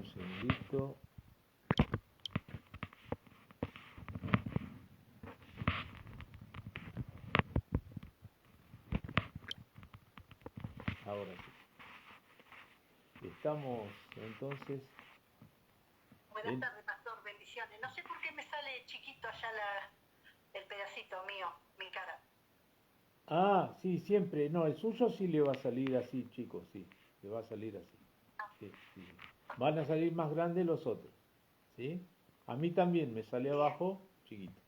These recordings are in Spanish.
un segundito. Ahora sí. Estamos entonces. Buenas tardes, pastor, bendiciones. No sé por qué me sale chiquito allá el pedacito mío, mi cara. Ah, sí, siempre. No, el suyo sí le va a salir así, chicos, sí. Le va a salir así. Sí, sí. Van a salir más grandes los otros, ¿sí? A mí también me sale Bien. abajo chiquito.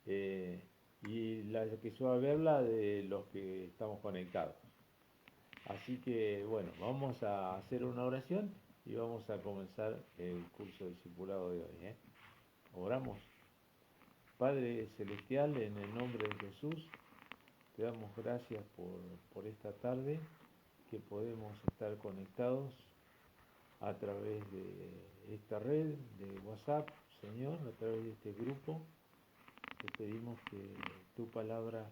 Y la que se va a ver la de los que estamos conectados. Así que, bueno, vamos a hacer una oración y vamos a comenzar el curso de discipulado de hoy, ¿eh? Oramos. Padre Celestial, en el nombre de Jesús, te damos gracias por esta tarde que podemos estar conectados a través de esta red de WhatsApp, Señor, a través de este grupo. Te pedimos que tu palabra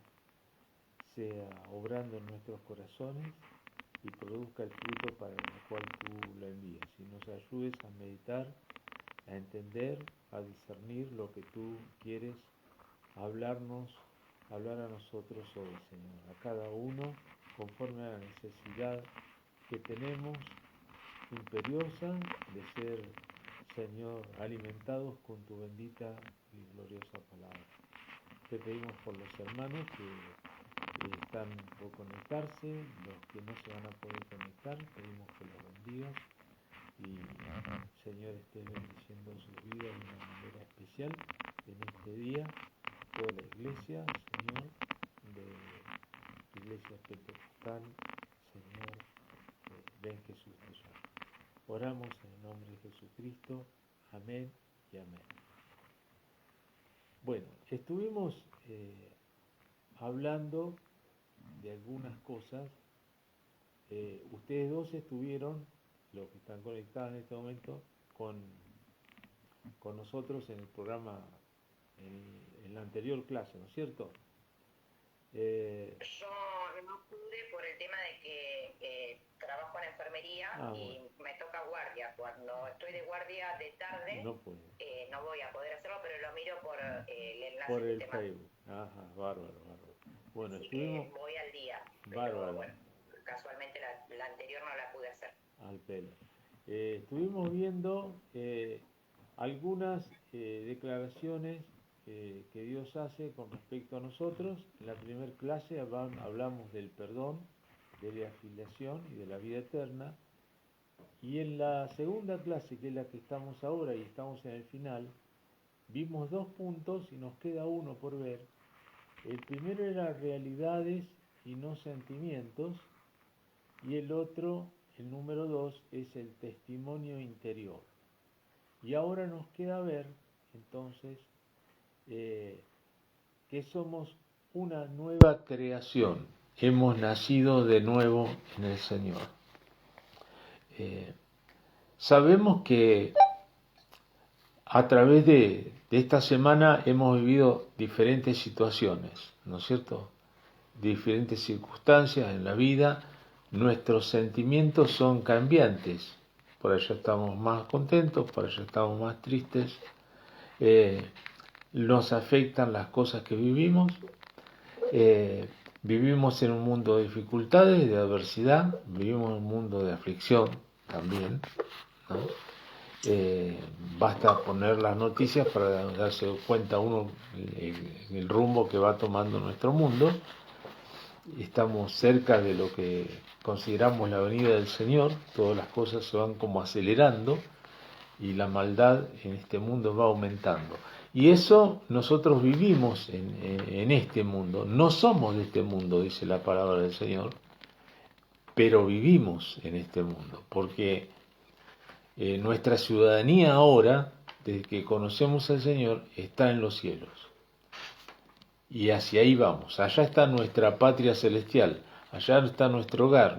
sea obrando en nuestros corazones y produzca el fruto para el cual tú la envías. Y nos ayudes a meditar, a entender, a discernir lo que tú quieres hablarnos, hablar a nosotros hoy, Señor, a cada uno conforme a la necesidad que tenemos imperiosa de ser, Señor, alimentados con tu bendita y gloriosa palabra. Te pedimos por los hermanos que están por conectarse, los que no se van a poder conectar, pedimos que los bendigas y, Señor, estés bendiciendo sus vidas de una manera especial en este día. Toda la iglesia, Señor, de Iglesia Pentecostal, Señor, ven Jesús te llama. Oramos en el nombre de Jesucristo. Amén y amén. Bueno, estuvimos hablando de algunas cosas. Ustedes dos estuvieron, los que están conectados en este momento, con nosotros en el programa, en la anterior clase, ¿no es cierto? Yo no pude por el tema de que trabajo en enfermería y bueno, me toca guardia. Cuando estoy de guardia de tarde, no puede. no voy a poder hacerlo, pero lo miro por el enlace Por que el te mando. Facebook. Ajá, bárbaro, bárbaro. Bueno, Así estuvimos. que voy al día, pero Bárbaro. bueno, casualmente la anterior no la pude hacer. Al pelo. Estuvimos viendo algunas declaraciones que Dios hace con respecto a nosotros. En la primera clase hablamos del perdón, de la afiliación y de la vida eterna. Y en la segunda clase, que es la que estamos ahora y estamos en el final, vimos dos puntos y nos queda uno por ver. El primero era realidades y no sentimientos, y el otro, el número 2, es el testimonio interior. Y ahora nos queda ver, entonces, que somos una nueva creación. Hemos nacido de nuevo en el Señor. Sabemos que a través de esta semana hemos vivido diferentes situaciones, ¿no es cierto? Diferentes circunstancias en la vida. Nuestros sentimientos son cambiantes. Por allá estamos más contentos, por allá estamos más tristes. Nos afectan las cosas que vivimos. Vivimos en un mundo de dificultades, de adversidad. Vivimos en un mundo de aflicción también, ¿no? Basta poner las noticias para darse cuenta uno el rumbo que va tomando nuestro mundo. Estamos cerca de lo que consideramos la venida del Señor, todas las cosas se van como acelerando y la maldad en este mundo va aumentando. Y eso nosotros vivimos en este mundo, no somos de este mundo, dice la palabra del Señor, pero vivimos en este mundo, porque nuestra ciudadanía ahora, desde que conocemos al Señor, está en los cielos. Y hacia ahí vamos, allá está nuestra patria celestial, allá está nuestro hogar,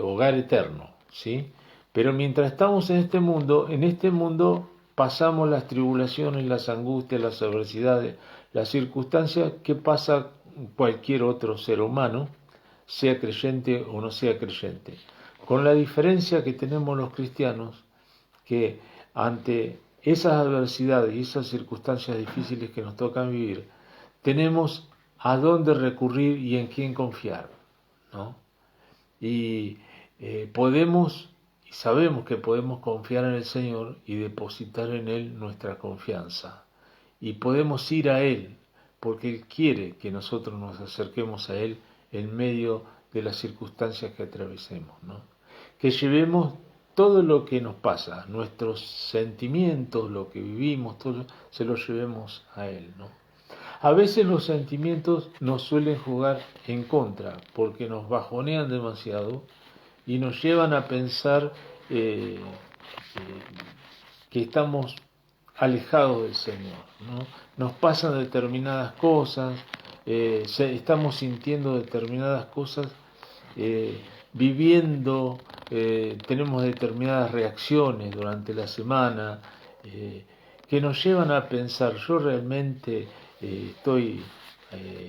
hogar eterno, ¿sí? Pero mientras estamos en este mundo pasamos las tribulaciones, las angustias, las adversidades, las circunstancias que pasa cualquier otro ser humano, sea creyente o no sea creyente. con la diferencia que tenemos los cristianos, que ante esas adversidades y esas circunstancias difíciles que nos tocan vivir, tenemos a dónde recurrir y en quién confiar, ¿no? Y podemos y sabemos que podemos confiar en el Señor y depositar en Él nuestra confianza. Y podemos ir a Él, porque Él quiere que nosotros nos acerquemos a Él en medio de las circunstancias que atravesemos, ¿no? Que llevemos todo lo que nos pasa, nuestros sentimientos, lo que vivimos, todo, se lo llevemos a Él, ¿no? A veces los sentimientos nos suelen jugar en contra, porque nos bajonean demasiado y nos llevan a pensar que estamos alejados del Señor, ¿no? Nos pasan determinadas cosas, estamos sintiendo determinadas cosas, viviendo, tenemos determinadas reacciones durante la semana que nos llevan a pensar, yo realmente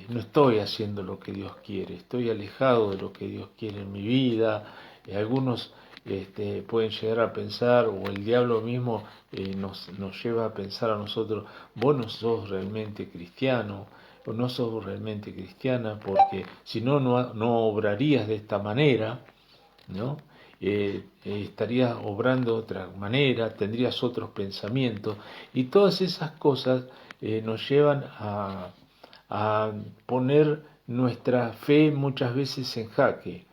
no estoy haciendo lo que Dios quiere, estoy alejado de lo que Dios quiere en mi vida. Algunos pueden llegar a pensar, o el diablo mismo nos lleva a pensar a nosotros, vos no sos realmente cristiano, o no sos realmente cristiana, porque si no, no obrarías de esta manera, ¿no? Estarías obrando de otra manera, tendrías otros pensamientos, y todas esas cosas nos llevan a poner nuestra fe muchas veces en jaque.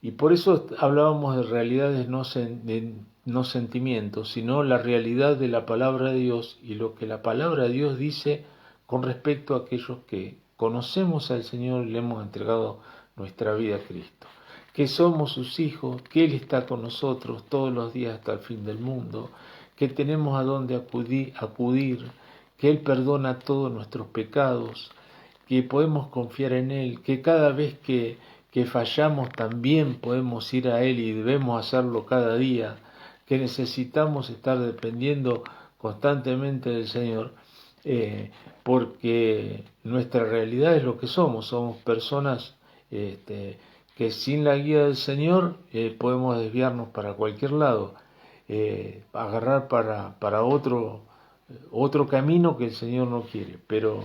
Y por eso hablábamos de realidades no sentimientos, sino la realidad de la palabra de Dios y lo que la palabra de Dios dice con respecto a aquellos que conocemos al Señor y le hemos entregado nuestra vida a Cristo. Que somos sus hijos, que Él está con nosotros todos los días hasta el fin del mundo, que tenemos a dónde acudir, que Él perdona todos nuestros pecados, que podemos confiar en Él, que cada vez que fallamos también podemos ir a Él y debemos hacerlo cada día, que necesitamos estar dependiendo constantemente del Señor, porque nuestra realidad es lo que somos personas que sin la guía del Señor podemos desviarnos para cualquier lado, agarrar para otro camino que el Señor no quiere. Pero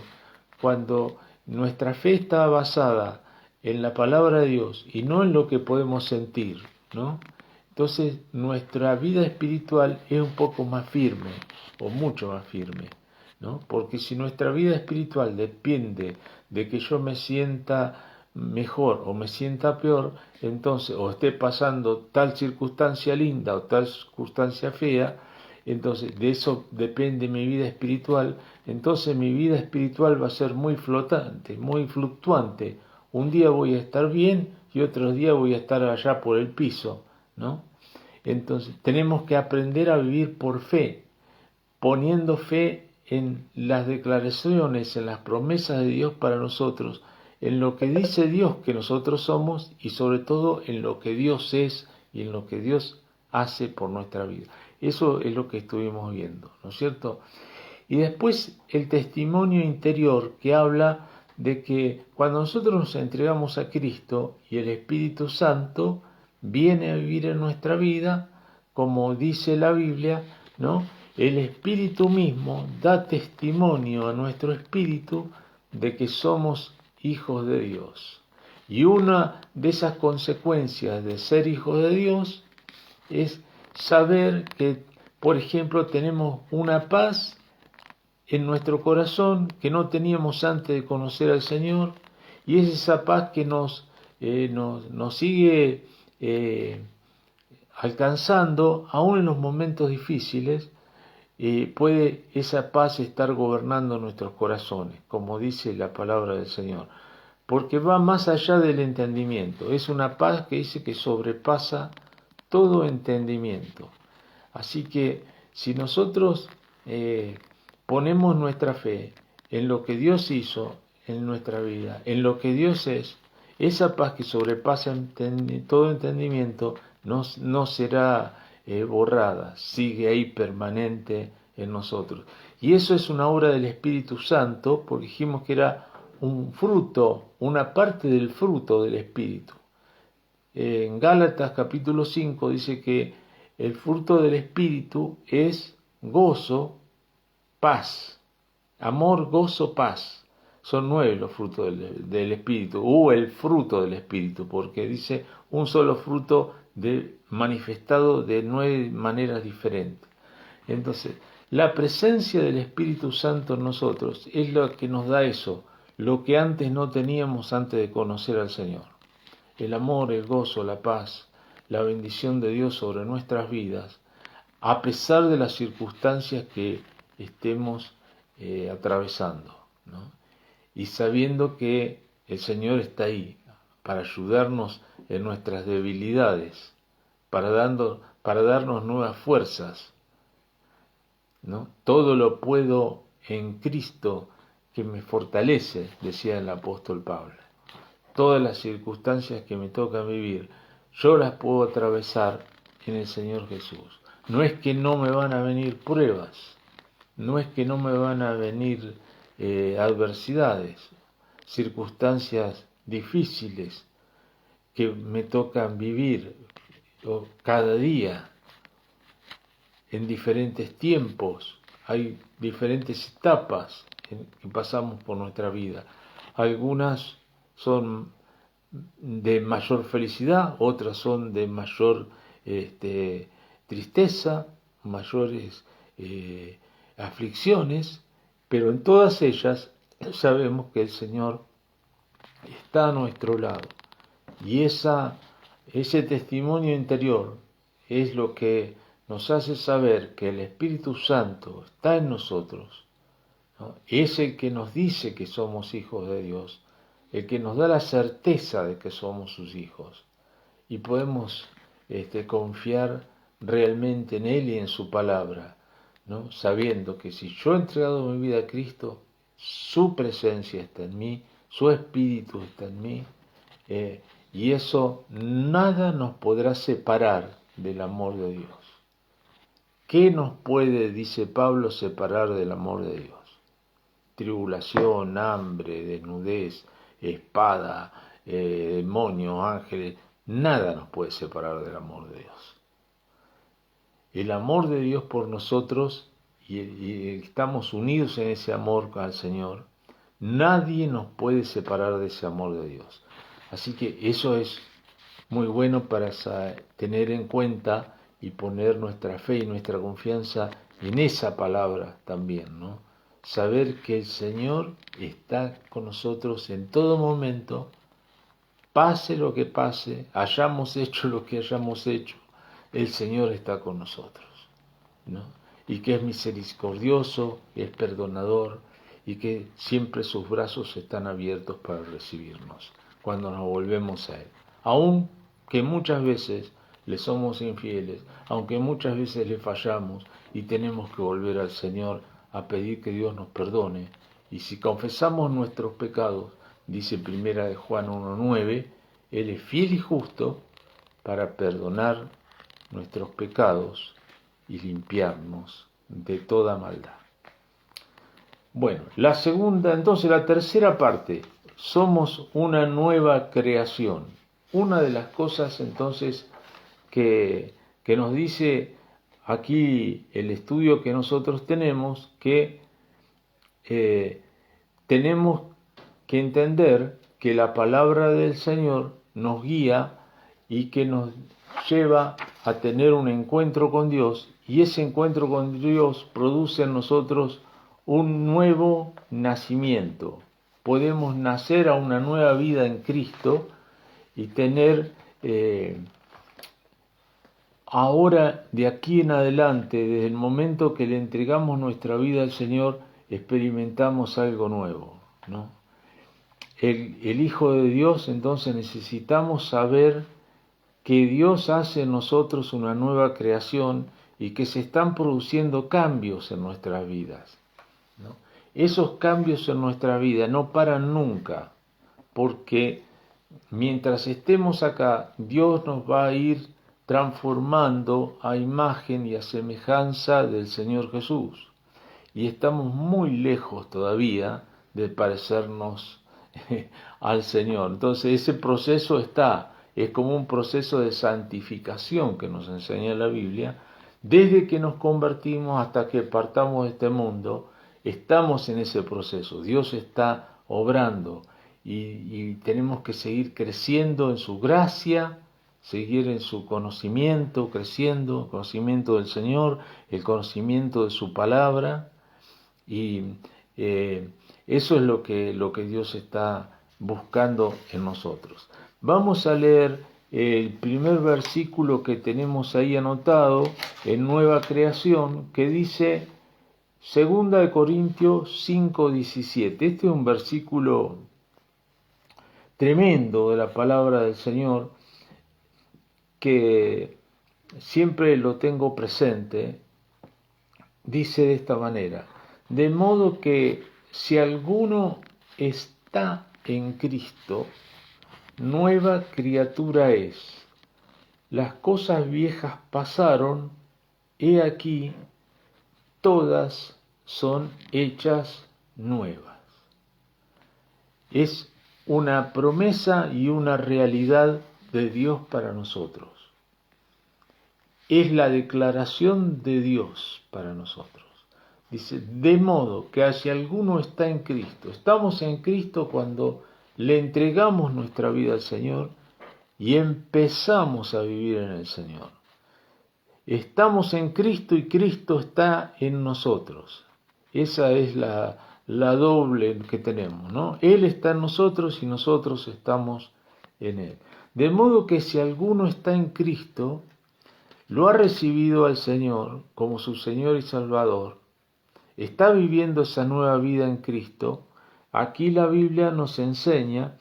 cuando nuestra fe está basada en la palabra de Dios y no en lo que podemos sentir, ¿no? Entonces nuestra vida espiritual es un poco más firme, o mucho más firme, ¿no? Porque si nuestra vida espiritual depende de que yo me sienta mejor o me sienta peor, entonces, o esté pasando tal circunstancia linda o tal circunstancia fea, entonces de eso depende mi vida espiritual, entonces mi vida espiritual va a ser muy flotante, muy fluctuante. Un día voy a estar bien y otro día voy a estar allá por el piso, ¿no? Entonces tenemos que aprender a vivir por fe, poniendo fe en las declaraciones, en las promesas de Dios para nosotros, en lo que dice Dios que nosotros somos y sobre todo en lo que Dios es y en lo que Dios hace por nuestra vida. Eso es lo que estuvimos viendo, ¿no es cierto? Y después el testimonio interior que habla de que cuando nosotros nos entregamos a Cristo y el Espíritu Santo viene a vivir en nuestra vida, como dice la Biblia, ¿no? El Espíritu mismo da testimonio a nuestro espíritu de que somos hijos de Dios. Y una de esas consecuencias de ser hijos de Dios es saber que, por ejemplo, tenemos una paz en nuestro corazón que no teníamos antes de conocer al Señor, y es esa paz que nos sigue alcanzando aún en los momentos difíciles. Puede esa paz estar gobernando nuestros corazones, como dice la palabra del Señor, porque va más allá del entendimiento. Es una paz que dice que sobrepasa todo entendimiento. Así que si nosotros ponemos nuestra fe en lo que Dios hizo en nuestra vida, en lo que Dios es, esa paz que sobrepasa todo entendimiento no será borrada, sigue ahí permanente en nosotros. Y eso es una obra del Espíritu Santo, porque dijimos que era un fruto, una parte del fruto del Espíritu. en Gálatas capítulo 5 dice que el fruto del Espíritu es gozo, paz, amor, gozo, paz. Son 9 los frutos del Espíritu, o el fruto del Espíritu, porque dice un solo fruto manifestado de 9 maneras diferentes. Entonces, la presencia del Espíritu Santo en nosotros es lo que nos da eso, lo que antes no teníamos antes de conocer al Señor. El amor, el gozo, la paz, la bendición de Dios sobre nuestras vidas, a pesar de las circunstancias que estemos atravesando, ¿no? Y sabiendo que el Señor está ahí para ayudarnos en nuestras debilidades, para darnos nuevas fuerzas, ¿no? Todo lo puedo en Cristo que me fortalece, decía el apóstol Pablo. Todas las circunstancias que me tocan vivir, yo las puedo atravesar en el Señor Jesús. No es que no me van a venir pruebas, no es que no me van a venir adversidades, circunstancias difíciles que me tocan vivir cada día, en diferentes tiempos. Hay diferentes etapas que pasamos por nuestra vida. Algunas son de mayor felicidad, otras son de mayor tristeza, mayores aflicciones, pero en todas ellas sabemos que el Señor está a nuestro lado. Y ese testimonio interior es lo que nos hace saber que el Espíritu Santo está en nosotros, ¿no? Es el que nos dice que somos hijos de Dios, el que nos da la certeza de que somos sus hijos. Y podemos confiar realmente en Él y en su palabra, ¿no? Sabiendo que si yo he entregado mi vida a Cristo, su presencia está en mí, su Espíritu está en mí, y eso nada nos podrá separar del amor de Dios. ¿Qué nos puede, dice Pablo, separar del amor de Dios? Tribulación, hambre, desnudez, espada, demonios, ángeles, nada nos puede separar del amor de Dios. El amor de Dios por nosotros, y estamos unidos en ese amor al Señor, nadie nos puede separar de ese amor de Dios. Así que eso es muy bueno para tener en cuenta y poner nuestra fe y nuestra confianza en esa palabra también, ¿no? Saber que el Señor está con nosotros en todo momento, pase lo que pase, hayamos hecho lo que hayamos hecho, el Señor está con nosotros, ¿no? Y que es misericordioso, es perdonador, y que siempre sus brazos están abiertos para recibirnos cuando nos volvemos a Él. Aun que muchas veces le somos infieles, aunque muchas veces le fallamos y tenemos que volver al Señor a pedir que Dios nos perdone. Y si confesamos nuestros pecados, dice Primera de Juan 1:9, Él es fiel y justo para perdonar nuestros pecados y limpiarnos de toda maldad. Bueno, entonces la tercera parte, somos una nueva creación. Una de las cosas entonces que nos dice aquí el estudio que nosotros tenemos, que tenemos que entender que la palabra del Señor nos guía y que nos lleva a tener un encuentro con Dios, y ese encuentro con Dios produce en nosotros un nuevo nacimiento. Podemos nacer a una nueva vida en Cristo y tener ahora, de aquí en adelante, desde el momento que le entregamos nuestra vida al Señor, experimentamos algo nuevo, ¿no? El Hijo de Dios, entonces necesitamos saber que Dios hace en nosotros una nueva creación y que se están produciendo cambios en nuestras vidas, ¿no? Esos cambios en nuestra vida no paran nunca, porque mientras estemos acá, Dios nos va a ir transformando a imagen y a semejanza del Señor Jesús. Y estamos muy lejos todavía de parecernos al Señor. Entonces ese proceso está, es como un proceso de santificación que nos enseña la Biblia. Desde que nos convertimos hasta que partamos de este mundo, estamos en ese proceso. Dios está obrando y tenemos que seguir creciendo en su gracia, seguir en su conocimiento, creciendo, conocimiento del Señor, el conocimiento de su palabra, y eso es lo que Dios está buscando en nosotros. Vamos a leer el primer versículo que tenemos ahí anotado en Nueva Creación, que dice 2 Corintios 5:17. Este es un versículo tremendo de la palabra del Señor, que siempre lo tengo presente. Dice de esta manera: de modo que si alguno está en Cristo, nueva criatura es. Las cosas viejas pasaron, he aquí, todas son hechas nuevas. Es una promesa y una realidad de Dios para nosotros. Es la declaración de Dios para nosotros. Dice, de modo que si alguno está en Cristo, estamos en Cristo cuando le entregamos nuestra vida al Señor y empezamos a vivir en el Señor. Estamos en Cristo y Cristo está en nosotros. Esa es la doble que tenemos, ¿no? Él está en nosotros y nosotros estamos en Él. De modo que si alguno está en Cristo, lo ha recibido al Señor como su Señor y Salvador, está viviendo esa nueva vida en Cristo. Aquí la Biblia nos enseña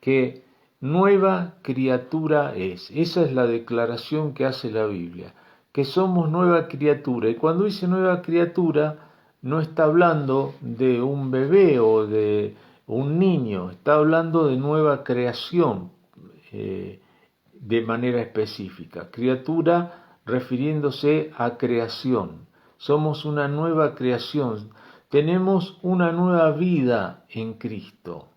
que nueva criatura es. Esa es la declaración que hace la Biblia, que somos nueva criatura. Y cuando dice nueva criatura, no está hablando de un bebé o de un niño, está hablando de nueva creación de manera específica. Criatura refiriéndose a creación. Somos una nueva creación. Tenemos una nueva vida en Cristo.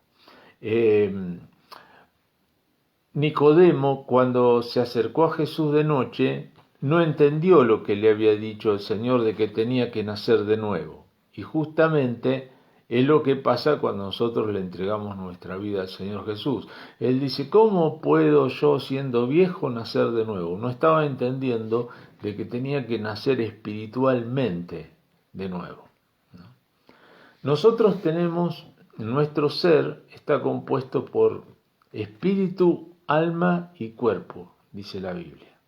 Nicodemo, cuando se acercó a Jesús de noche, no entendió lo que le había dicho el Señor de que tenía que nacer de nuevo. Y justamente es lo que pasa cuando nosotros le entregamos nuestra vida al Señor Jesús. Él dice, ¿cómo puedo yo, siendo viejo, nacer de nuevo? No estaba entendiendo de que tenía que nacer espiritualmente de nuevo, ¿no? Nosotros tenemos, nuestro ser está compuesto por espíritu, alma y cuerpo, dice la Biblia.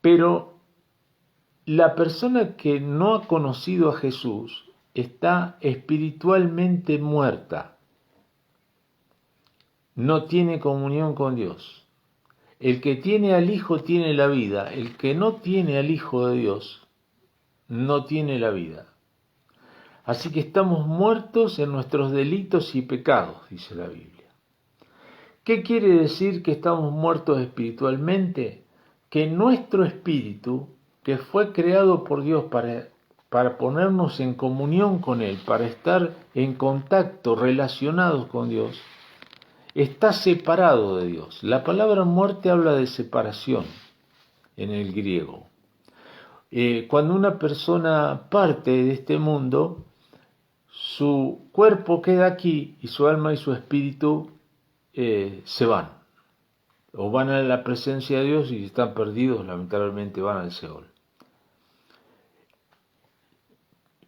Pero la persona que no ha conocido a Jesús está espiritualmente muerta. No tiene comunión con Dios. El que tiene al Hijo tiene la vida. El que no tiene al Hijo de Dios no tiene la vida. Así que estamos muertos en nuestros delitos y pecados, dice la Biblia. ¿Qué quiere decir que estamos muertos espiritualmente? Que nuestro espíritu, que fue creado por Dios para ponernos en comunión con Él, para estar en contacto, relacionados con Dios, está separado de Dios. La palabra muerte habla de separación en el griego. Cuando una persona parte de este mundo, su cuerpo queda aquí y su alma y su espíritu se van, o van a la presencia de Dios, y si están perdidos, lamentablemente van al Seol.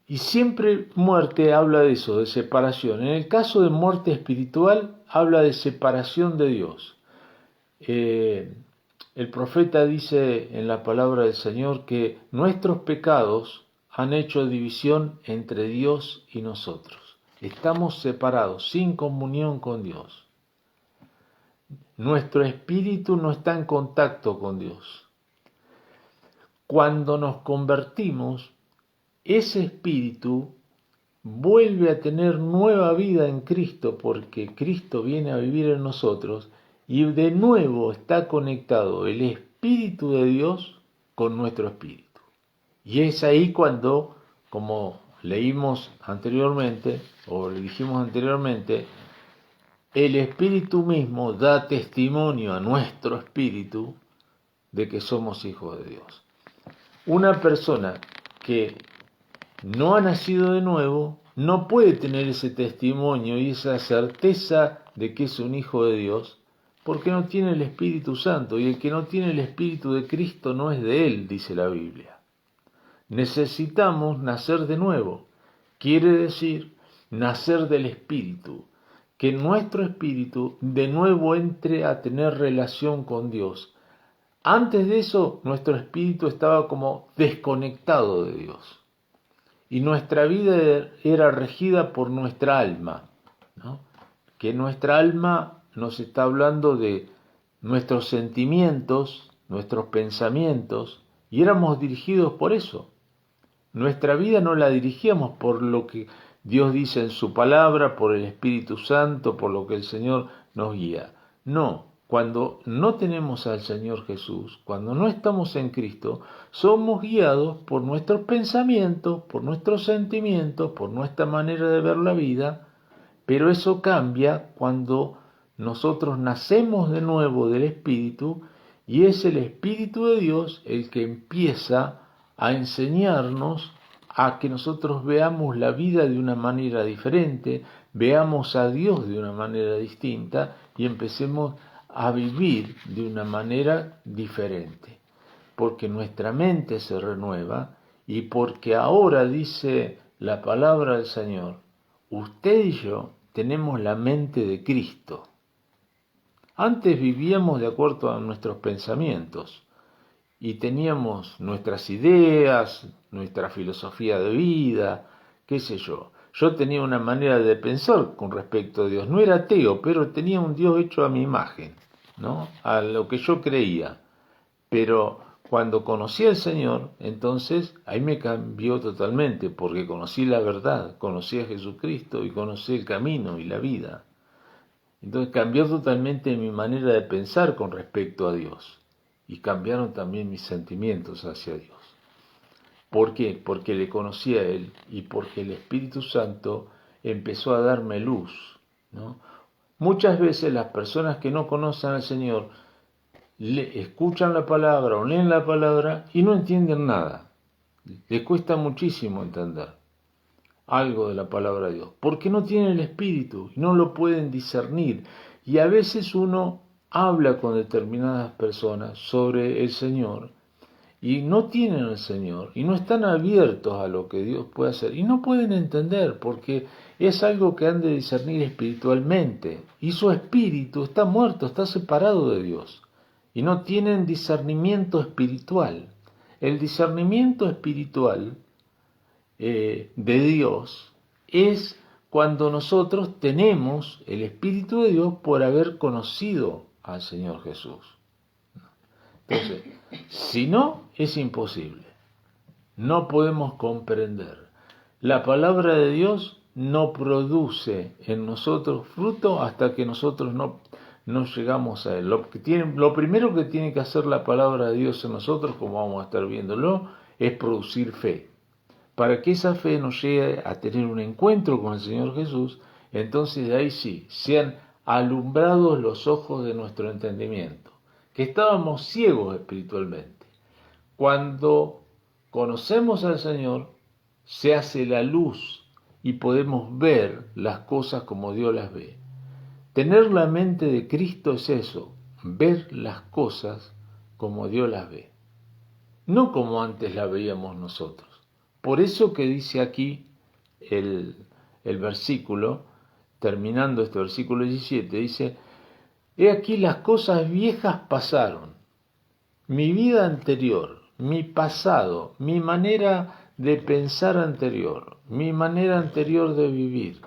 Y siempre muerte habla de eso, de separación. En el caso de muerte espiritual, habla de separación de Dios. El profeta dice en la palabra del Señor que nuestros pecados han hecho división entre Dios y nosotros. Estamos separados, sin comunión con Dios. Nuestro espíritu no está en contacto con Dios. Cuando nos convertimos, ese espíritu vuelve a tener nueva vida en Cristo, porque Cristo viene a vivir en nosotros y de nuevo está conectado el Espíritu de Dios con nuestro espíritu. Y es ahí cuando, como leímos anteriormente, o le dijimos anteriormente, el Espíritu mismo da testimonio a nuestro espíritu de que somos hijos de Dios. Una persona que no ha nacido de nuevo no puede tener ese testimonio y esa certeza de que es un hijo de Dios porque no tiene el Espíritu Santo, y el que no tiene el Espíritu de Cristo no es de él, dice la Biblia. Necesitamos nacer de nuevo. Quiere decir nacer del Espíritu, que nuestro espíritu de nuevo entre a tener relación con Dios. Antes de eso, nuestro espíritu estaba como desconectado de Dios. Y nuestra vida era regida por nuestra alma, ¿no? Que nuestra alma nos está hablando de nuestros sentimientos, nuestros pensamientos, y éramos dirigidos por eso. Nuestra vida no la dirigíamos por lo que Dios dice en su palabra, por el Espíritu Santo, por lo que el Señor nos guía. No, cuando no tenemos al Señor Jesús, cuando no estamos en Cristo, somos guiados por nuestros pensamientos, por nuestros sentimientos, por nuestra manera de ver la vida, pero eso cambia cuando nosotros nacemos de nuevo del Espíritu, y es el Espíritu de Dios el que empieza a enseñarnos a que nosotros veamos la vida de una manera diferente, veamos a Dios de una manera distinta y empecemos a vivir de una manera diferente. Porque nuestra mente se renueva y porque ahora dice la palabra del Señor, usted y yo tenemos la mente de Cristo. Antes vivíamos de acuerdo a nuestros pensamientos y teníamos nuestras ideas, nuestra filosofía de vida, qué sé yo. Yo tenía una manera de pensar con respecto a Dios. No era ateo, pero tenía un Dios hecho a mi imagen, ¿no? A lo que yo creía. Pero cuando conocí al Señor, entonces ahí me cambió totalmente, porque conocí la verdad, conocí a Jesucristo y conocí el camino y la vida. Entonces cambió totalmente mi manera de pensar con respecto a Dios. Y cambiaron también mis sentimientos hacia Dios. ¿Por qué? Porque le conocí a Él y porque el Espíritu Santo empezó a darme luz, ¿no? Muchas veces las personas que no conocen al Señor escuchan la palabra o leen la palabra y no entienden nada. Les cuesta muchísimo entender algo de la palabra de Dios, porque no tienen el Espíritu y no lo pueden discernir. Y a veces uno habla con determinadas personas sobre el Señor y no tienen al Señor y no están abiertos a lo que Dios puede hacer y no pueden entender porque es algo que han de discernir espiritualmente y su espíritu está muerto, está separado de Dios y no tienen discernimiento espiritual. El discernimiento espiritual de Dios es cuando nosotros tenemos el Espíritu de Dios por haber conocido al Señor Jesús. Entonces, si no, es imposible. No podemos comprender. La palabra de Dios no produce en nosotros fruto hasta que nosotros no llegamos a Él. Lo primero que tiene que hacer la palabra de Dios en nosotros, como vamos a estar viéndolo, es producir fe. Para que esa fe nos llegue a tener un encuentro con el Señor Jesús, entonces de ahí sí, sean alumbrados los ojos de nuestro entendimiento, que estábamos ciegos espiritualmente. Cuando conocemos al Señor, se hace la luz y podemos ver las cosas como Dios las ve. Tener la mente de Cristo es eso, ver las cosas como Dios las ve, no como antes las veíamos nosotros. Por eso que dice aquí el versículo, terminando este versículo 17, dice, he aquí las cosas viejas pasaron, mi vida anterior, mi pasado, mi manera de pensar anterior, mi manera anterior de vivir,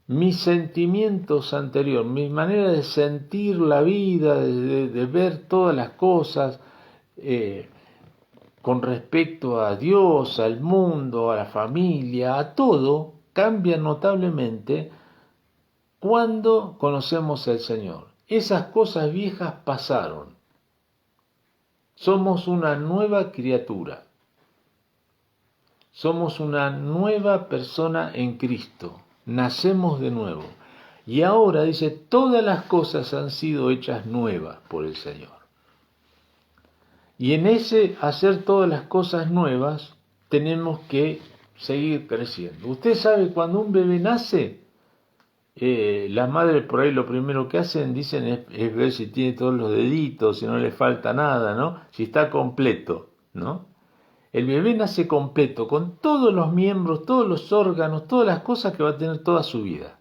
mis sentimientos anteriores, mi manera de sentir la vida, de ver todas las cosas, con respecto a Dios, al mundo, a la familia, a todo, cambia notablemente cuando conocemos al Señor. Esas cosas viejas pasaron. Somos una nueva criatura. Somos una nueva persona en Cristo. Nacemos de nuevo. Y ahora dice, todas las cosas han sido hechas nuevas por el Señor. Y en ese hacer todas las cosas nuevas, tenemos que seguir creciendo. Usted sabe, cuando un bebé nace, las madres por ahí lo primero que hacen, dicen, es ver si tiene todos los deditos, si no le falta nada, ¿no? Si está completo, ¿no? El bebé nace completo, con todos los miembros, todos los órganos, todas las cosas que va a tener toda su vida.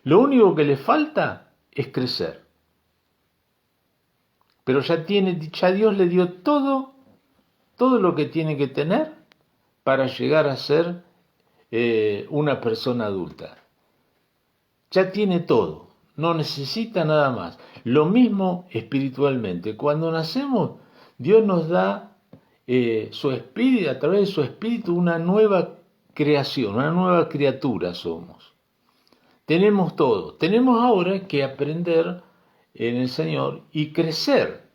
Lo único que le falta es crecer. Pero ya Dios le dio todo lo que tiene que tener para llegar a ser una persona adulta. Ya tiene todo, no necesita nada más. Lo mismo espiritualmente. Cuando nacemos, Dios nos da su espíritu, a través de su espíritu, una nueva creación, una nueva criatura somos. Tenemos todo. Tenemos ahora que aprender en el Señor y crecer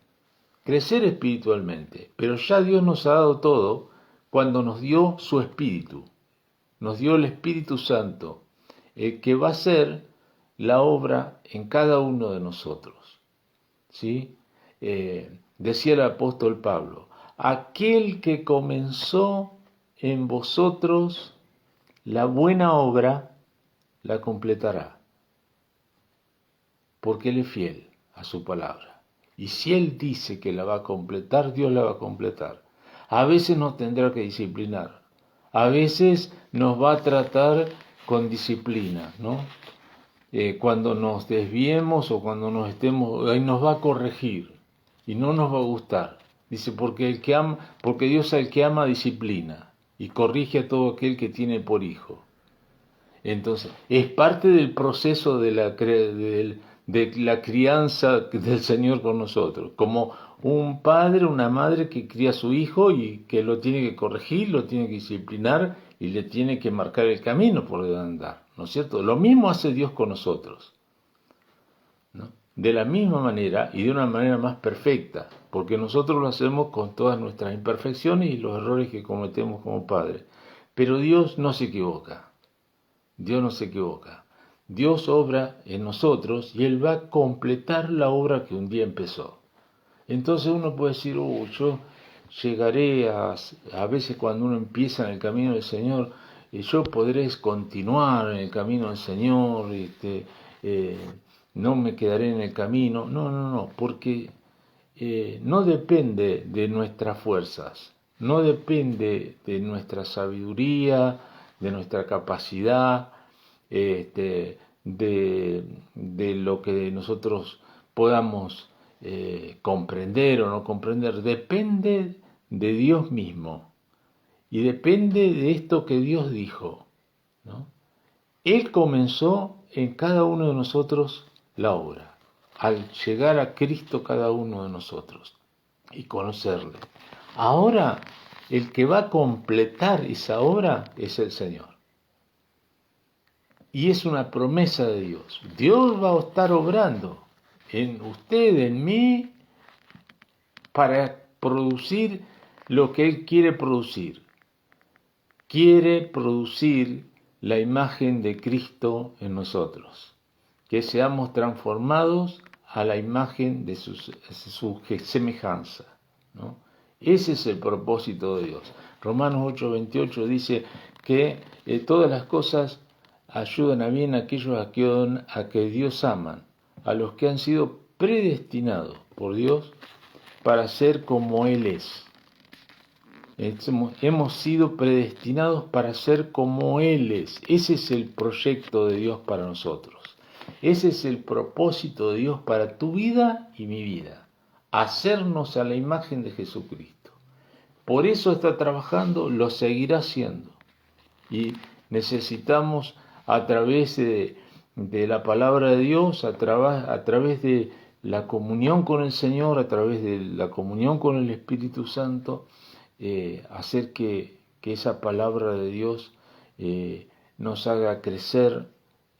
espiritualmente. Pero ya Dios nos ha dado todo cuando nos dio su espíritu. Nos dio el Espíritu Santo, el que va a hacer la obra en cada uno de nosotros. ¿Sí? Decía el apóstol Pablo, aquel que comenzó en vosotros la buena obra, la completará, porque Él es fiel a su palabra. Y si Él dice que la va a completar, Dios la va a completar. A veces nos tendrá que disciplinar, a veces nos va a tratar con disciplina, ¿no? Cuando nos desviemos o cuando nos estemos, ahí nos va a corregir y no nos va a gustar. Dice, porque Dios al que ama disciplina y corrige a todo aquel que tiene por hijo. Entonces, es parte del proceso de la crianza del Señor con nosotros, como un padre, una madre que cría a su hijo y que lo tiene que corregir, lo tiene que disciplinar y le tiene que marcar el camino por donde andar, ¿no es cierto? Lo mismo hace Dios con nosotros, ¿no? De la misma manera y de una manera más perfecta, porque nosotros lo hacemos con todas nuestras imperfecciones y los errores que cometemos como padres. Pero Dios no se equivoca. Dios no se equivoca. Dios obra en nosotros y Él va a completar la obra que un día empezó. Entonces uno puede decir, yo llegaré a veces cuando uno empieza en el camino del Señor, yo podré continuar en el camino del Señor, no me quedaré en el camino. No, porque no depende de nuestras fuerzas, no depende de nuestra sabiduría, de nuestra capacidad, de lo que nosotros podamos comprender o no comprender. Depende de Dios mismo y depende de esto que Dios dijo, ¿no? Él comenzó en cada uno de nosotros la obra, al llegar a Cristo cada uno de nosotros y conocerle. Ahora, el que va a completar esa obra es el Señor. Y es una promesa de Dios. Dios va a estar obrando en usted, en mí, para producir lo que Él quiere producir. Quiere producir la imagen de Cristo en nosotros. Que seamos transformados a la imagen de su semejanza, ¿no? Ese es el propósito de Dios. Romanos 8:28 dice que todas las cosas ayudan a bien a aquellos a que Dios aman, a los que han sido predestinados por Dios para ser como Él es. Hemos sido predestinados para ser como Él es. Ese es el proyecto de Dios para nosotros. Ese es el propósito de Dios para tu vida y mi vida. Hacernos a la imagen de Jesucristo. Por eso está trabajando, lo seguirá haciendo. Y necesitamos, a través de la palabra de Dios, a través de la comunión con el Señor, a través de la comunión con el Espíritu Santo, hacer que esa palabra de Dios nos haga crecer,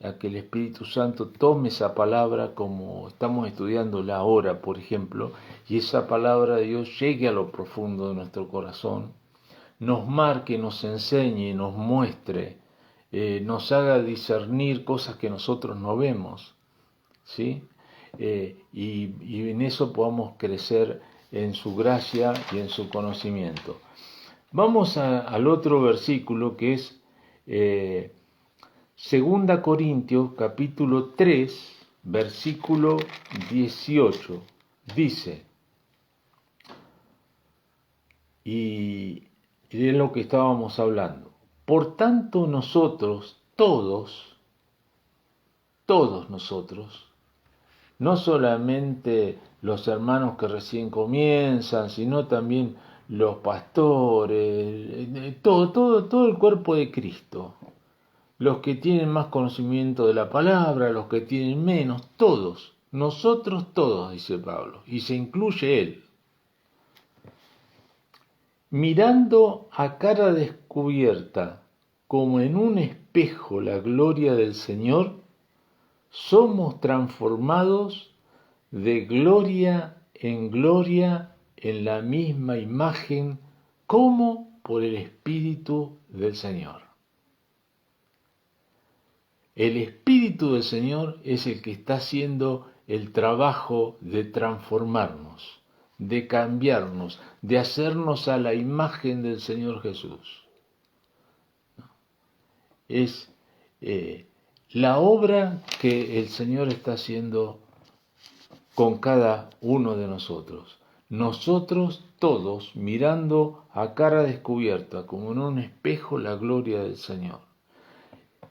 a que el Espíritu Santo tome esa palabra como estamos estudiándola ahora, por ejemplo, y esa palabra de Dios llegue a lo profundo de nuestro corazón, nos marque, nos enseñe, nos muestre nos haga discernir cosas que nosotros no vemos, ¿sí? Y en eso podamos crecer en su gracia y en su conocimiento. Vamos al otro versículo que es 2 Corintios capítulo 3, versículo 18. Dice, y es lo que estábamos hablando, por tanto nosotros, todos nosotros, no solamente los hermanos que recién comienzan, sino también los pastores, todo el cuerpo de Cristo, los que tienen más conocimiento de la palabra, los que tienen menos, todos, nosotros todos, dice Pablo, y se incluye él. Mirando a cara descubierta, como en un espejo, la gloria del Señor, somos transformados de gloria en la misma imagen, como por el Espíritu del Señor. El Espíritu del Señor es el que está haciendo el trabajo de transformarnos, de cambiarnos, de hacernos a la imagen del Señor Jesús. Es la obra que el Señor está haciendo con cada uno de nosotros. Nosotros todos mirando a cara descubierta, como en un espejo, la gloria del Señor.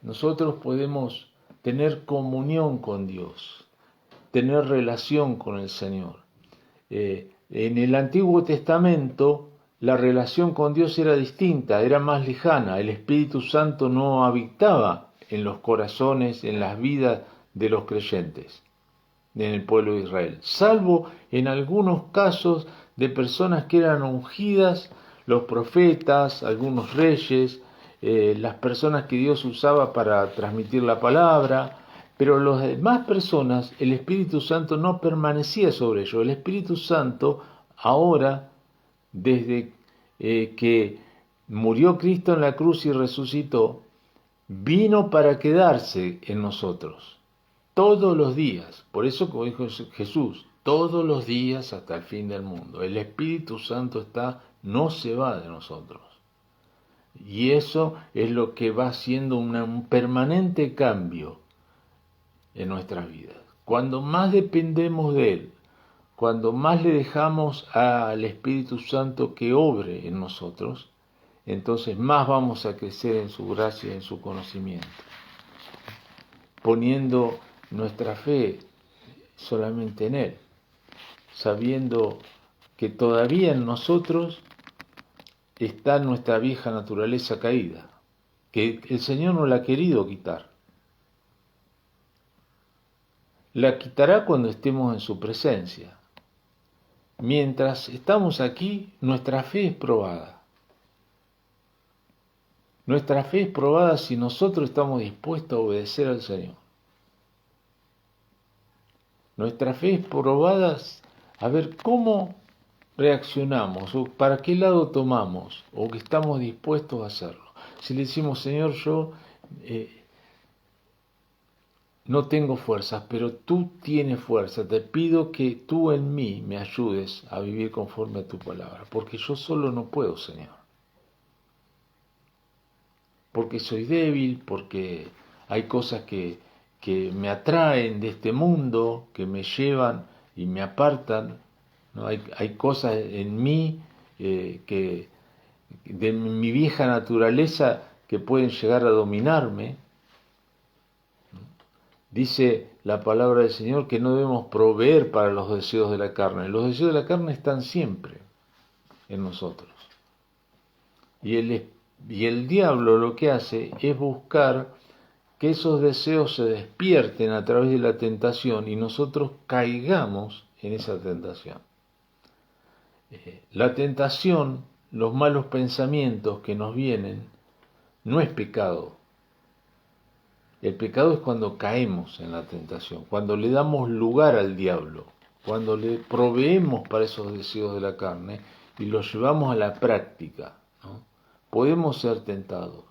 Nosotros podemos tener comunión con Dios, tener relación con el Señor. En el Antiguo Testamento la relación con Dios era distinta, era más lejana. El Espíritu Santo no habitaba en los corazones, en las vidas de los creyentes, en el pueblo de Israel, salvo en algunos casos de personas que eran ungidas, los profetas, algunos reyes, las personas que Dios usaba para transmitir la palabra, pero las demás personas, el Espíritu Santo no permanecía sobre ellos. El Espíritu Santo ahora, desde que murió Cristo en la cruz y resucitó, vino para quedarse en nosotros todos los días. Por eso, como dijo Jesús, todos los días hasta el fin del mundo. El Espíritu Santo no se va de nosotros. Y eso es lo que va haciendo un permanente cambio en nuestras vidas. Cuando más dependemos de Él, cuando más le dejamos al Espíritu Santo que obre en nosotros, entonces más vamos a crecer en su gracia y en su conocimiento, poniendo nuestra fe solamente en Él, sabiendo que todavía en nosotros está nuestra vieja naturaleza caída, que el Señor no la ha querido quitar. La quitará cuando estemos en su presencia. Mientras estamos aquí, nuestra fe es probada. Nuestra fe es probada si nosotros estamos dispuestos a obedecer al Señor. Nuestra fe es probada a ver cómo reaccionamos, o para qué lado tomamos, o que estamos dispuestos a hacerlo. Si le decimos, Señor, yo no tengo fuerzas, pero tú tienes fuerza, te pido que tú en mí me ayudes a vivir conforme a tu palabra, porque yo solo no puedo, Señor. Porque soy débil, porque hay cosas que me atraen de este mundo, que me llevan y me apartan, ¿no? Hay cosas en mí que de mi vieja naturaleza que pueden llegar a dominarme. Dice la palabra del Señor que no debemos proveer para los deseos de la carne. Los deseos de la carne están siempre en nosotros. Y el diablo lo que hace es buscar que esos deseos se despierten a través de la tentación y nosotros caigamos en esa tentación. La tentación, los malos pensamientos que nos vienen, no es pecado. El pecado es cuando caemos en la tentación, cuando le damos lugar al diablo, cuando le proveemos para esos deseos de la carne y los llevamos a la práctica, ¿no? Podemos ser tentados.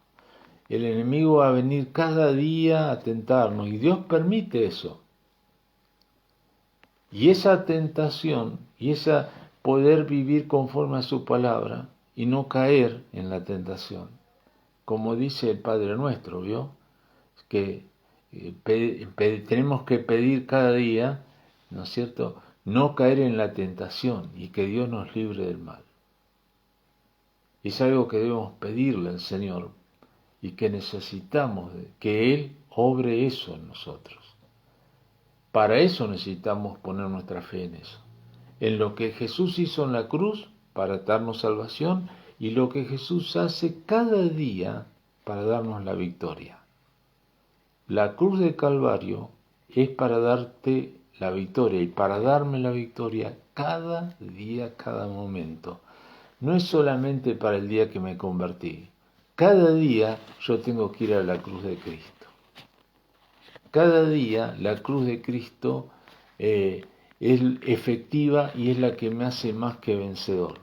el enemigo va a venir cada día a tentarnos y Dios permite eso. Y esa tentación y esa poder vivir conforme a su palabra y no caer en la tentación. Como dice el Padre Nuestro, ¿vio? Que tenemos que pedir cada día, ¿no es cierto?, no caer en la tentación y que Dios nos libre del mal. Es algo que debemos pedirle al Señor y que necesitamos que Él obre eso en nosotros. Para eso necesitamos poner nuestra fe en eso, en lo que Jesús hizo en la cruz para darnos salvación y lo que Jesús hace cada día para darnos la victoria. La cruz de Calvario es para darte la victoria y para darme la victoria cada día, cada momento. No es solamente para el día que me convertí. Cada día yo tengo que ir a la cruz de Cristo. Cada día la cruz de Cristo es efectiva y es la que me hace más que vencedor.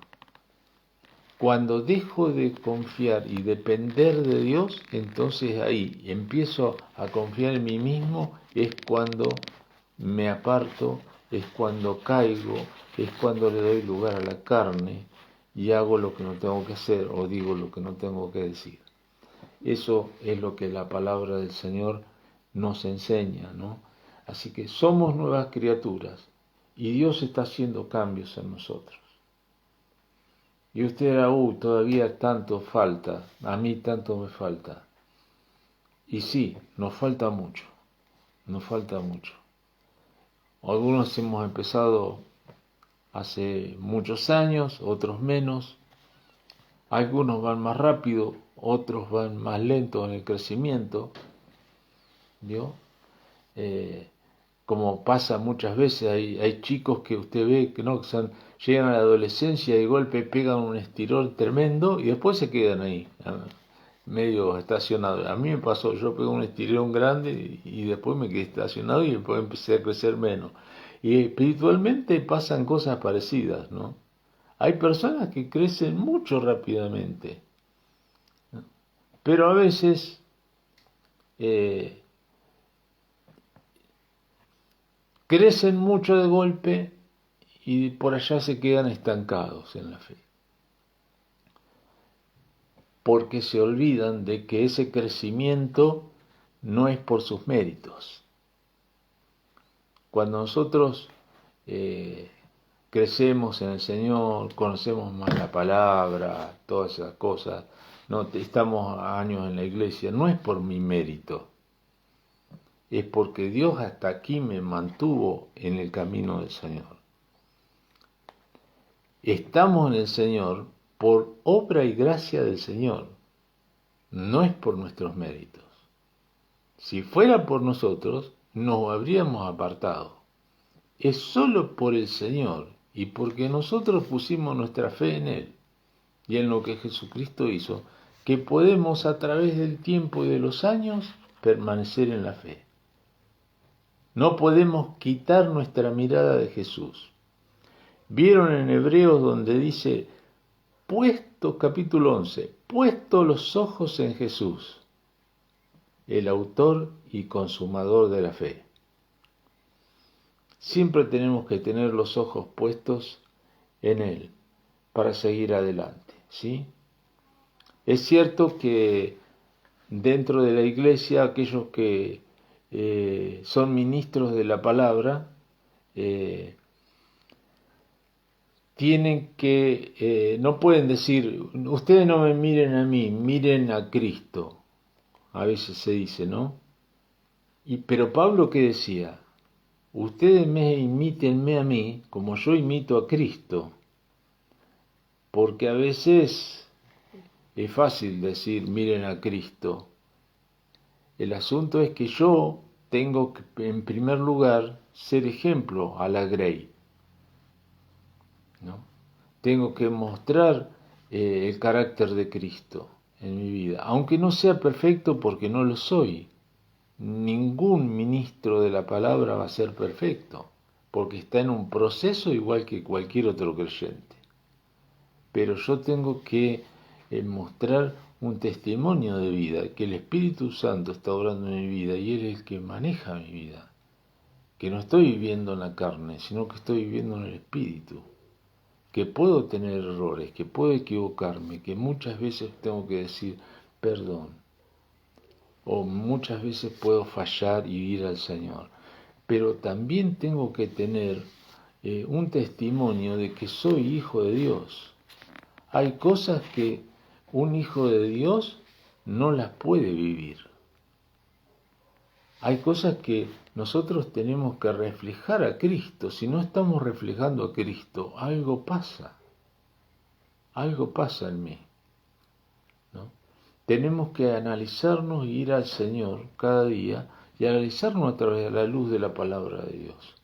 Cuando dejo de confiar y depender de Dios, entonces ahí empiezo a confiar en mí mismo, es cuando me aparto, es cuando caigo, es cuando le doy lugar a la carne y hago lo que no tengo que hacer o digo lo que no tengo que decir. Eso es lo que la palabra del Señor nos enseña, ¿no? Así que somos nuevas criaturas y Dios está haciendo cambios en nosotros. Y usted dirá, todavía tanto falta, a mí tanto me falta. Y sí, nos falta mucho, nos falta mucho. Algunos hemos empezado hace muchos años, otros menos. Algunos van más rápido, otros van más lento en el crecimiento. ¿Vio? Como pasa muchas veces, hay chicos que usted ve que no llegan a la adolescencia y de golpe pegan un estirón tremendo y después se quedan ahí, medio estacionados. A mí me pasó, yo pegué un estirón grande y después me quedé estacionado y después empecé a crecer menos. Y espiritualmente pasan cosas parecidas, ¿no? Hay personas que crecen mucho rápidamente, ¿no? Pero a veces crecen mucho de golpe y por allá se quedan estancados en la fe. Porque se olvidan de que ese crecimiento no es por sus méritos. Cuando nosotros crecemos en el Señor, conocemos más la palabra, todas esas cosas, no estamos años en la iglesia, no es por mi mérito. Es porque Dios hasta aquí me mantuvo en el camino del Señor. Estamos en el Señor por obra y gracia del Señor, no es por nuestros méritos. Si fuera por nosotros, nos habríamos apartado. Es solo por el Señor y porque nosotros pusimos nuestra fe en Él y en lo que Jesucristo hizo, que podemos a través del tiempo y de los años permanecer en la fe. No podemos quitar nuestra mirada de Jesús. Vieron en Hebreos donde dice, capítulo 11, puesto los ojos en Jesús, el autor y consumador de la fe. Siempre tenemos que tener los ojos puestos en Él para seguir adelante, ¿sí? Es cierto que dentro de la iglesia aquellos que son ministros de la palabra, tienen que, no pueden decir, ustedes no me miren a mí, miren a Cristo. A veces se dice, ¿no? Pero Pablo, ¿qué decía? Ustedes imítenme a mí como yo imito a Cristo. Porque a veces es fácil decir, miren a Cristo. El asunto es que yo tengo que, en primer lugar, ser ejemplo a la Grey, ¿no? Tengo que mostrar el carácter de Cristo en mi vida, aunque no sea perfecto porque no lo soy. Ningún ministro de la palabra va a ser perfecto, porque está en un proceso igual que cualquier otro creyente. Pero yo tengo que mostrar un testimonio de vida, que el Espíritu Santo está obrando en mi vida y Él es el que maneja mi vida, que no estoy viviendo en la carne, sino que estoy viviendo en el Espíritu, que puedo tener errores, que puedo equivocarme, que muchas veces tengo que decir perdón, o muchas veces puedo fallar y ir al Señor, pero también tengo que tener un testimonio de que soy hijo de Dios. Hay cosas que un hijo de Dios no las puede vivir. Hay cosas que nosotros tenemos que reflejar a Cristo. Si no estamos reflejando a Cristo, algo pasa en mí, ¿no? Tenemos que analizarnos y ir al Señor cada día y analizarnos a través de la luz de la palabra de Dios,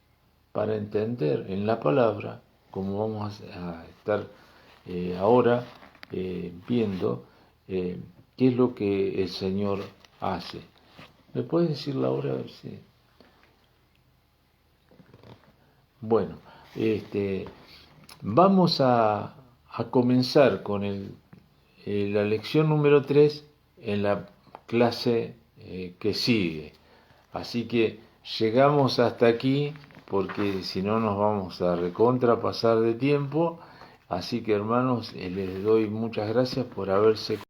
para entender en la palabra, como vamos a estar ahora viendo, qué es lo que el Señor hace. ¿Me puedes decir la hora? A ver si... Bueno, vamos a comenzar con la lección número 3 en la clase que sigue. Así que llegamos hasta aquí porque si no nos vamos a recontrapasar de tiempo. Así que hermanos, les doy muchas gracias por haberse